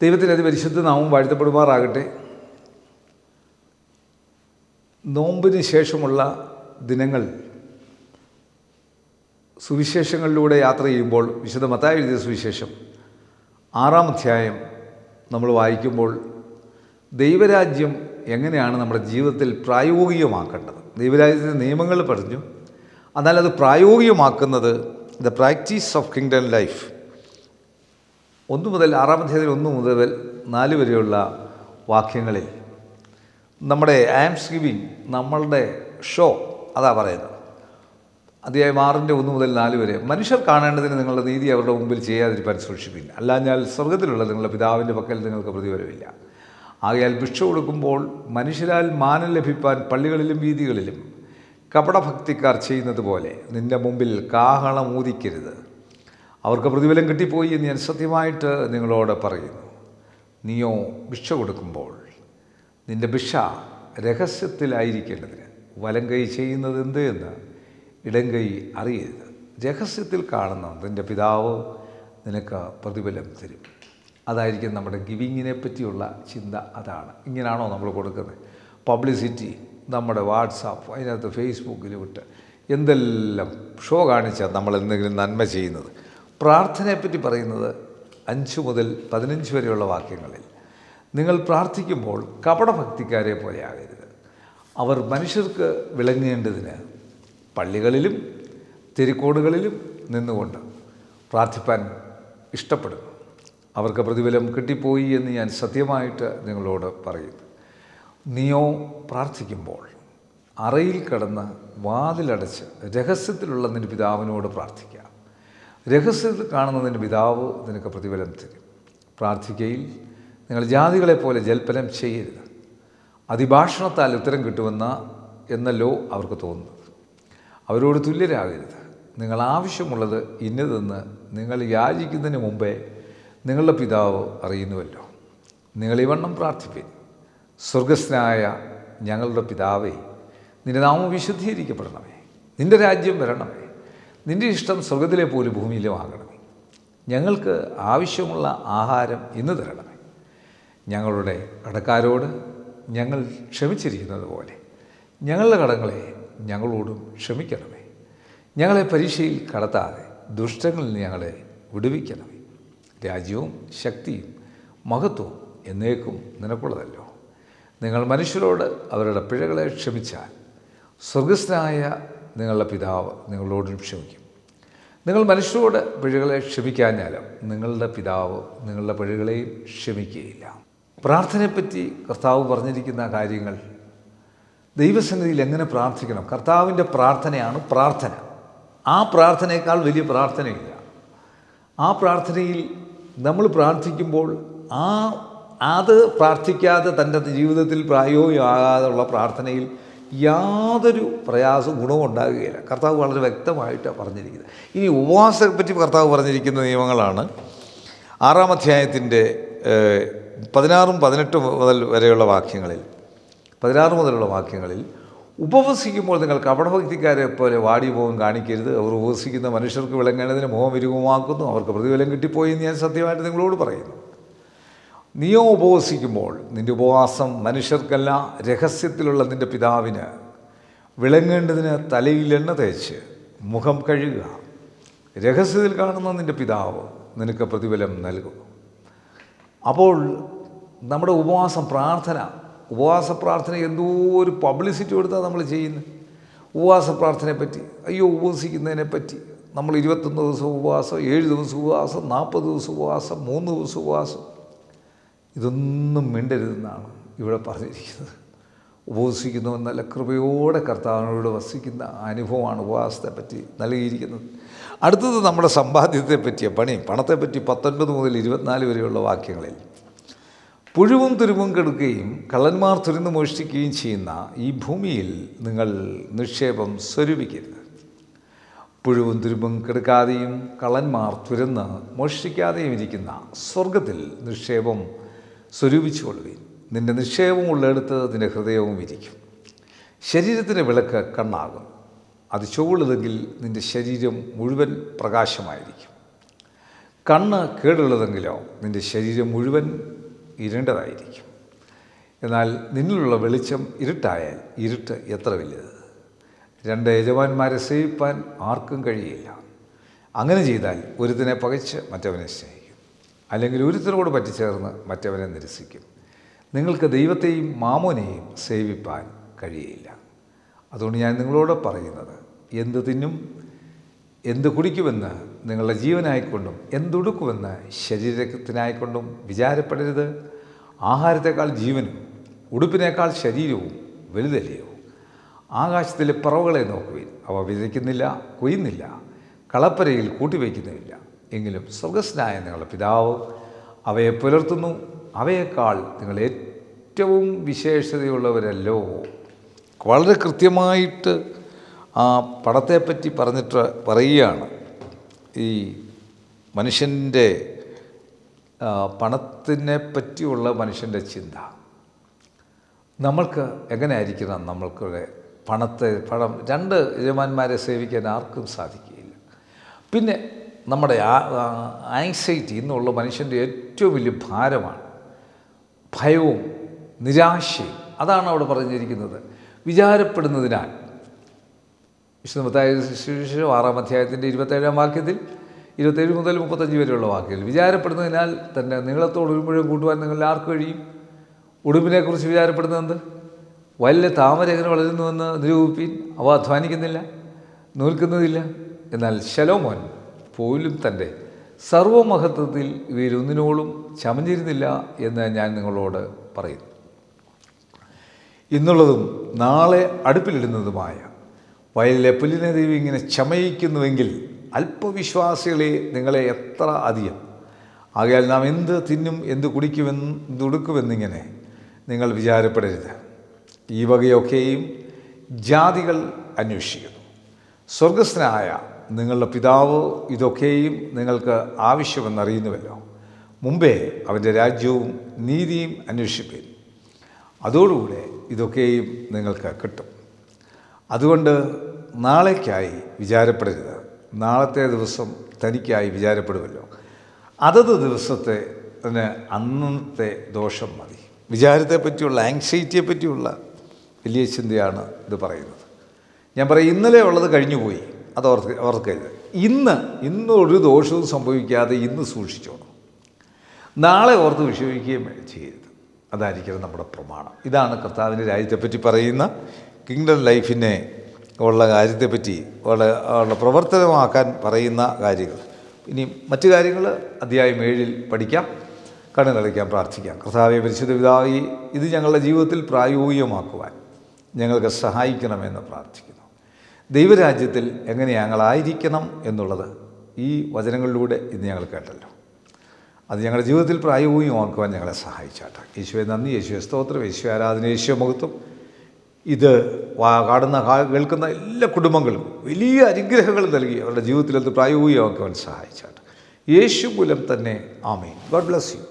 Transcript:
ദൈവത്തിൻ്റെ അതിപരിശുദ്ധ നാമം വാഴ്ത്തപ്പെടുമാറാകട്ടെ. നോമ്പിന് ശേഷമുള്ള ദിനങ്ങൾ സുവിശേഷങ്ങളിലൂടെ യാത്ര ചെയ്യുമ്പോൾ വിശുദ്ധ മത്തായി എഴുതിയ സുവിശേഷം 6-ാം അധ്യായം നമ്മൾ വായിക്കുമ്പോൾ ദൈവരാജ്യം എങ്ങനെയാണ് നമ്മുടെ ജീവിതത്തിൽ പ്രായോഗികമാക്കേണ്ടത്, ദൈവരാജ്യത്തിൻ്റെ നിയമങ്ങൾ പറഞ്ഞു. എന്നാൽ അത് പ്രായോഗികമാക്കുന്നത് the practice of kingdom life 1 മുതൽ 6-ാം അധ്യായത്തിൽ 1 മുതൽ 4 വരെയുള്ള വാക്യങ്ങളിൽ നമ്മുടെ ആംസ് ഗിവിങ്, നമ്മളുടെ ഷോ, അതാ പറയുന്നത്. അധ്യായം 6-ൻ്റെ 1 മുതൽ 4 വരെ, മനുഷ്യർ കാണേണ്ടതിന് നിങ്ങളുടെ നീതി അവരുടെ മുമ്പിൽ ചെയ്യാതിരിക്കാൻ സൂക്ഷിപ്പില്ല, അല്ലാഞ്ഞാൽ സ്വർഗത്തിലുള്ള നിങ്ങളുടെ പിതാവിൻ്റെ പക്കൽ നിങ്ങൾക്ക് പ്രതിഫലമില്ല. ആകയാൽ ഭിക്ഷ കൊടുക്കുമ്പോൾ മനുഷ്യരാൽ മാനം ലഭിപ്പാൻ പള്ളികളിലും വീഥികളിലും കപടഭക്തിക്കാർ ചെയ്യുന്നത് പോലെ നിൻ്റെ മുമ്പിൽ കാഹളം ഊതിക്കരുത്, അവർക്ക് പ്രതിഫലം കിട്ടിപ്പോയി എന്ന് ഞാൻ സത്യമായിട്ട് നിങ്ങളോട് പറയുന്നു. നീയോ ഭിക്ഷ കൊടുക്കുമ്പോൾ നിൻ്റെ ഭിക്ഷ രഹസ്യത്തിലായിരിക്കേണ്ടതിന് വലം കൈ ചെയ്യുന്നത് എന്ത് എന്ന് ഇടം കൈ അറിയരുത്. രഹസ്യത്തിൽ കാണുന്ന നിൻ്റെ പിതാവ് നിനക്ക് പ്രതിഫലം തരും. അതായിരിക്കും നമ്മുടെ ഗിവിങ്ങിനെ പറ്റിയുള്ള ചിന്ത. അതാണ്. ഇങ്ങനെയാണോ നമ്മൾ കൊടുക്കുന്നത്? പബ്ലിസിറ്റി, നമ്മുടെ വാട്സാപ്പ്, അതിനകത്ത് ഫേസ്ബുക്കിൽ വിട്ട് എന്തെല്ലാം ഷോ കാണിച്ചാൽ നമ്മൾ എന്തെങ്കിലും നന്മ ചെയ്യുന്നത്. പ്രാർത്ഥനയെപ്പറ്റി പറയുന്നത് 5 മുതൽ 15 വരെയുള്ള വാക്യങ്ങളിൽ, നിങ്ങൾ പ്രാർത്ഥിക്കുമ്പോൾ കപടഭക്തിക്കാരെ പോലെ ആകരുത്, അവർ മനുഷ്യർക്ക് വിളങ്ങേണ്ടതിന് പള്ളികളിലും തെരുക്കോടുകളിലും നിന്നുകൊണ്ട് പ്രാർത്ഥിപ്പാൻ ഇഷ്ടപ്പെടുന്നു, അവർക്ക് പ്രതിഫലം കിട്ടിപ്പോയി എന്ന് ഞാൻ സത്യമായിട്ട് നിങ്ങളോട് പറയുന്നു. നീയോ പ്രാർത്ഥിക്കുമ്പോൾ അറയിൽ കിടന്ന് വാതിലടച്ച് രഹസ്യത്തിലുള്ള നിൻ്റെ പിതാവിനോട് പ്രാർത്ഥിക്കുക, രഹസ്യത്തിൽ കാണുന്ന നിൻ്റെ പിതാവ് നിനക്ക് പ്രതിഫലം തരും. പ്രാർത്ഥിക്കയിൽ നിങ്ങൾ ജാതികളെപ്പോലെ ജൽപ്പനം ചെയ്യരുത്, അതിഭാഷണത്താൽ ഉത്തരം എന്നല്ലോ അവർക്ക് തോന്നുന്നത്. അവരോട് തുല്യരാകരുത്. നിങ്ങൾ ആവശ്യമുള്ളത് ഇന്നതെന്ന് നിങ്ങൾ യാചിക്കുന്നതിന് മുമ്പേ നിങ്ങളുടെ പിതാവ് അറിയുന്നുവല്ലോ. നിങ്ങൾ ഇവണ്ണം പ്രാർത്ഥിപ്പിൻ: സ്വർഗസ്ഥനായ ഞങ്ങളുടെ പിതാവേ, നിൻ്റെ നാമം വിശുദ്ധീകരിക്കപ്പെടണമേ, നിൻ്റെ രാജ്യം വരണമേ, നിൻ്റെ ഇഷ്ടം സ്വർഗത്തിലെ പോലെ ഭൂമിയിലും ആകണമേ. ഞങ്ങൾക്ക് ആവശ്യമുള്ള ആഹാരം ഇന്ന് തരണമേ. ഞങ്ങളുടെ കടക്കാരോട് ഞങ്ങൾ ക്ഷമിച്ചിരിക്കുന്നത് പോലെ ഞങ്ങളുടെ കടങ്ങളെ ഞങ്ങളോടും ക്ഷമിക്കണമേ. ഞങ്ങളെ പരീക്ഷയിൽ കടത്താതെ ദുഷ്ടങ്ങളിൽ നിന്ന് ഞങ്ങളെ വിടുവിക്കണമേ. രാജ്യവും ശക്തിയും മഹത്വവും എന്നേക്കും നിനക്കുള്ളതല്ലോ. നിങ്ങൾ മനുഷ്യരോട് അവരുടെ പിഴകളെ ക്ഷമിച്ചാൽ സ്വർഗസ്ഥനായ നിങ്ങളുടെ പിതാവ് നിങ്ങളോടും ക്ഷമിക്കും. നിങ്ങൾ മനുഷ്യരോട് പിഴകളെ ക്ഷമിക്കാഞ്ഞാലും നിങ്ങളുടെ പിതാവ് നിങ്ങളുടെ പിഴകളെയും ക്ഷമിക്കുകയില്ല. പ്രാർത്ഥനയെപ്പറ്റി കർത്താവ് പറഞ്ഞിരിക്കുന്ന കാര്യങ്ങൾ, ദൈവസന്നിധിയിൽ എങ്ങനെ പ്രാർത്ഥിക്കണം, കർത്താവിൻ്റെ പ്രാർത്ഥനയാണ് പ്രാർത്ഥന. ആ പ്രാർത്ഥനയേക്കാൾ വലിയ പ്രാർത്ഥനയില്ല. ആ പ്രാർത്ഥനയിൽ നമ്മൾ പ്രാർത്ഥിക്കുമ്പോൾ അത് പ്രാർത്ഥിക്കാതെ തൻ്റെ ജീവിതത്തിൽ പ്രായോഗികമാകാതെയുള്ള പ്രാർത്ഥനയിൽ യാതൊരു ഗുണവും ഉണ്ടാകുകയില്ല. കർത്താവ് വളരെ വ്യക്തമായിട്ടാണ് പറഞ്ഞിരിക്കുന്നത്. ഇനി ഉപവാസത്തെപ്പറ്റി കർത്താവ് പറഞ്ഞിരിക്കുന്ന നിയമങ്ങളാണ് 6-ാം അധ്യായത്തിൻ്റെ 16 18 മുതൽ വരെയുള്ള വാക്യങ്ങളിൽ, 16 മുതലുള്ള വാക്യങ്ങളിൽ, ഉപവസിക്കുമ്പോൾ നിങ്ങൾ കപടഭക്തിക്കാരെ പോലെ വാടി മുഖം കാണിക്കരുത്, അവർ ഉപവസിക്കുന്ന മനുഷ്യർക്ക് വിളങ്ങേണ്ടതിന് മുഖം വിരൂപമാക്കുന്നു, അവർക്ക് പ്രതിഫലം കിട്ടിപ്പോയി എന്ന് ഞാൻ സത്യമായിട്ട് നിങ്ങളോട് പറയുന്നു. നീയോ ഉപവസിക്കുമ്പോൾ നിൻ്റെ ഉപവാസം മനുഷ്യർക്കല്ല, രഹസ്യത്തിലുള്ള നിൻ്റെ പിതാവിന് വിളങ്ങേണ്ടതിന് തലയിൽ എണ്ണ തേച്ച് മുഖം കഴുകുക. രഹസ്യത്തിൽ കാണുന്ന നിൻ്റെ പിതാവ് നിനക്ക് പ്രതിഫലം നൽകും. അപ്പോൾ നമ്മുടെ ഉപവാസ പ്രാർത്ഥന എന്തോ ഒരു പബ്ലിസിറ്റി കൊടുത്താൽ നമ്മൾ ചെയ്യുന്നത്. ഉപവാസ പ്രാർത്ഥനയെപ്പറ്റി, അയ്യോ ഉപവസിക്കുന്നതിനെപ്പറ്റി നമ്മൾ 21 ദിവസം ഉപവാസം, 7 ദിവസം ഉപവാസം, 40 ദിവസം ഉപവാസം, 3 ദിവസം ഉപവാസം, ഇതൊന്നും മിണ്ടരുതെന്നാണ് ഇവിടെ പറഞ്ഞിരിക്കുന്നത്. ഉപവസിക്കുന്നവൻ നല്ല കൃപയോടെ കർത്താവിനോട് വസിക്കുന്ന അനുഭവമാണ് ഉപവാസത്തെപ്പറ്റി നൽകിയിരിക്കുന്നത്. അടുത്തത് നമ്മുടെ സമ്പാദ്യത്തെപ്പറ്റിയ പണത്തെപ്പറ്റി 19 മുതൽ 24 വരെയുള്ള വാക്യങ്ങളിൽ, പുഴുവും തുരുമ്പും കെടുക്കുകയും കള്ളന്മാർ തുരന്ന് മോഷ്ടിക്കുകയും ചെയ്യുന്ന ഈ ഭൂമിയിൽ നിങ്ങൾ നിക്ഷേപം സ്വരൂപിക്കരുത്. പുഴുവും തുരുമ്പും കെടുക്കാതെയും കള്ളന്മാർ തുരന്ന് മോഷ്ടിക്കാതെയും ഇരിക്കുന്ന സ്വർഗത്തിൽ നിക്ഷേപം സ്വരൂപിച്ചുകൊള്ളുകയും നിൻ്റെ നിക്ഷേപം ഉള്ളിടത്ത് നിൻ്റെ ഹൃദയവും ഇരിക്കും. ശരീരത്തിൻ്റെ വിളക്ക് കണ്ണാകും. അത് ചുവളുതെങ്കിൽ നിൻ്റെ ശരീരം മുഴുവൻ പ്രകാശമായിരിക്കും. കണ്ണ് കേടുള്ളതെങ്കിലോ നിൻ്റെ ശരീരം മുഴുവൻ ഇരുണ്ടതായിരിക്കും. എന്നാൽ നിന്നിലുള്ള വെളിച്ചം ഇരുട്ടായാൽ ഇരുട്ട് എത്ര വലുത്. രണ്ട് യജമാന്മാരെ സേവിപ്പാൻ ആർക്കും കഴിയില്ല. അങ്ങനെ ചെയ്താൽ ഒരുത്തനെ പകച്ച് മറ്റവനെ സ്നേഹിക്കും, അല്ലെങ്കിൽ ഒരുത്തനോട് പറ്റിച്ചേർന്ന് മറ്റവനെ നിരസിക്കും. നിങ്ങൾക്ക് ദൈവത്തെയും മാമോനെയും സേവിപ്പാൻ കഴിയില്ല. അതുകൊണ്ട് ഞാൻ നിങ്ങളോട് പറയുന്നത്, എന്ത് തിന്നും എന്ത് കുടിക്കുമെന്ന് നിങ്ങളുടെ ജീവനായിക്കൊണ്ടും എന്തുടുക്കുമെന്ന് ശരീരത്തിനായിക്കൊണ്ടും വിചാരപ്പെടരുത്. ആഹാരത്തേക്കാൾ ജീവനും ഉടുപ്പിനേക്കാൾ ശരീരവും വലുതല്ലയോ. ആകാശത്തിലെ പറവകളെ നോക്കുവിൻ, അവ വിതയ്ക്കുന്നില്ല, കൊയ്യുന്നില്ല, കളപ്പരയിൽ കൂട്ടിവയ്ക്കുന്നുമില്ല. എങ്കിലും സ്വർഗസ്ഥനായ നിങ്ങളുടെ പിതാവ് അവയെ പുലർത്തുന്നു. അവയേക്കാൾ നിങ്ങൾ ഏറ്റവും വിശേഷതയുള്ളവരല്ലോ. വളരെ കൃത്യമായിട്ട് ആ പണത്തെപ്പറ്റി പറയുകയാണ്. ഈ മനുഷ്യൻ്റെ പണത്തിനെ പറ്റിയുള്ള മനുഷ്യൻ്റെ ചിന്ത. നമ്മൾക്ക് എങ്ങനെ ആയിരിക്കണം നമ്മൾക്കുടെ പണം രണ്ട് യജമാന്മാരെ സേവിക്കാൻ ആർക്കും സാധിക്കുകയില്ല. പിന്നെ നമ്മുടെ ആങ്സൈറ്റി ഇന്നുള്ള മനുഷ്യൻ്റെ ഏറ്റവും വലിയ ഭാരമാണ് ഭയവും നിരാശയും. അതാണ് അവിടെ പറഞ്ഞിരിക്കുന്നത്. വിചാരപ്പെടുന്നതിനാൽ വിശുദ്ധ മത്തായി സുവിശേഷം 6-ാം അധ്യായത്തിൻ്റെ 27-ാം വാക്യത്തിൽ 27 മുതൽ 35 വരെയുള്ള വാക്യങ്ങൾ, വിചാരപ്പെടുന്നതിനാൽ തന്നെ നീളത്തോട് ഒരു മുഴം കൂട്ടുവാൻ നിങ്ങളിൽ ആർക്ക് കഴിയും. ഉടുമ്പിനെക്കുറിച്ച് വിചാരപ്പെടുന്നത് വയലിലെ താമര എങ്ങനെ വളരുന്നുവെന്ന് നിരൂപിപ്പീൻ. അവ അധ്വാനിക്കുന്നില്ല, നൂൽക്കുന്നതില്ല. എന്നാൽ ശലോമോൻ പോലും തൻ്റെ സർവമഹത്വത്തിൽ ഇവയിലൊന്നിനോടും ചമഞ്ഞിരുന്നില്ല എന്ന് ഞാൻ നിങ്ങളോട് പറയുന്നു. ഇന്നുള്ളതും നാളെ അടുപ്പിലിടുന്നതുമായ വയലിലെ പുല്ലിനെ ദൈവം ഇങ്ങനെ ചമയിക്കുന്നുവെങ്കിൽ അല്പവിശ്വാസികളെ നിങ്ങളെ എത്ര അധികം. ആകയാൽ നാം എന്ത് തിന്നും എന്ത് എന്തുടുക്കുമെന്നിങ്ങനെ നിങ്ങൾ വിചാരപ്പെടരുത്. ഈ വകയൊക്കെയും ജാതികൾ അന്വേഷിക്കുന്നു. സ്വർഗസ്ഥനായ നിങ്ങളുടെ പിതാവ് ഇതൊക്കെയും നിങ്ങൾക്ക് ആവശ്യമെന്നറിയുന്നുവല്ലോ. മുമ്പേ അവൻ്റെ രാജ്യവും നീതിയും അന്വേഷിപ്പീൻ, അതോടുകൂടെ ഇതൊക്കെയും നിങ്ങൾക്ക് കിട്ടും. അതുകൊണ്ട് നാളേക്കായി വിചാരപ്പെടരുത്. നാളത്തെ ദിവസം തനിക്കായി വിചാരപ്പെടുമല്ലോ. അതത് ദിവസത്തെ അന്നത്തെ ദോഷം മതി. വിചാരത്തെപ്പറ്റിയുള്ള ആങ്സൈറ്റിയെ പറ്റിയുള്ള വലിയ ചിന്തയാണ് ഇത് പറയുന്നത്. ഞാൻ പറയും, ഇന്നലെ ഉള്ളത് കഴിഞ്ഞുപോയി, അത് ഓർക്കരുത്. ഇന്നൊരു ദോഷവും സംഭവിക്കാതെ ഇന്ന് സൂക്ഷിച്ചോണം. നാളെ ഓർത്ത് വിഷമിക്കുകയും ചെയ്യരുത്. അതായിരിക്കണം നമ്മുടെ പ്രമാണം. ഇതാണ് കർത്താവിൻ്റെ രാജ്യത്തെപ്പറ്റി പറയുന്ന കിങ്ഡം ലൈഫിനെ ഉള്ള കാര്യത്തെപ്പറ്റി ഉള്ള പ്രവർത്തനമാക്കാൻ പറയുന്ന കാര്യങ്ങൾ. ഇനി മറ്റു കാര്യങ്ങൾ അധ്യായം 7 പഠിക്കാം. കണ്ണുനടയ്ക്കാം, പ്രാർത്ഥിക്കാം. കർത്താവേ, പരിശുദ്ധ പിതാവേ, ഇത് ഞങ്ങളുടെ ജീവിതത്തിൽ പ്രായോഗികമാക്കുവാൻ ഞങ്ങൾക്ക് സഹായിക്കണമെന്ന് പ്രാർത്ഥിക്കുന്നു. ദൈവരാജ്യത്തിൽ എങ്ങനെ ഞങ്ങളായിരിക്കണം എന്നുള്ളത് ഈ വചനങ്ങളിലൂടെ ഇന്ന് ഞങ്ങൾ കേട്ടല്ലോ. അത് ഞങ്ങളുടെ ജീവിതത്തിൽ പ്രായോഗികമാക്കുവാൻ ഞങ്ങളെ സഹായിച്ചാട്ടെ. യേശുവെ നന്ദി, യേശുവെ സ്തോത്രം, യേശു ആരാധന, യേശു മഹത്വം. ഇത് കേൾക്കുന്ന എല്ലാ കുടുംബങ്ങളും വലിയ അനുഗ്രഹങ്ങൾ നൽകി അവരുടെ ജീവിതത്തിൽ അത് പ്രായോഗികമാക്കുവാൻ സഹായിച്ചാട്ടെ. യേശു മൂലം തന്നെ ആമേൻ. God bless you.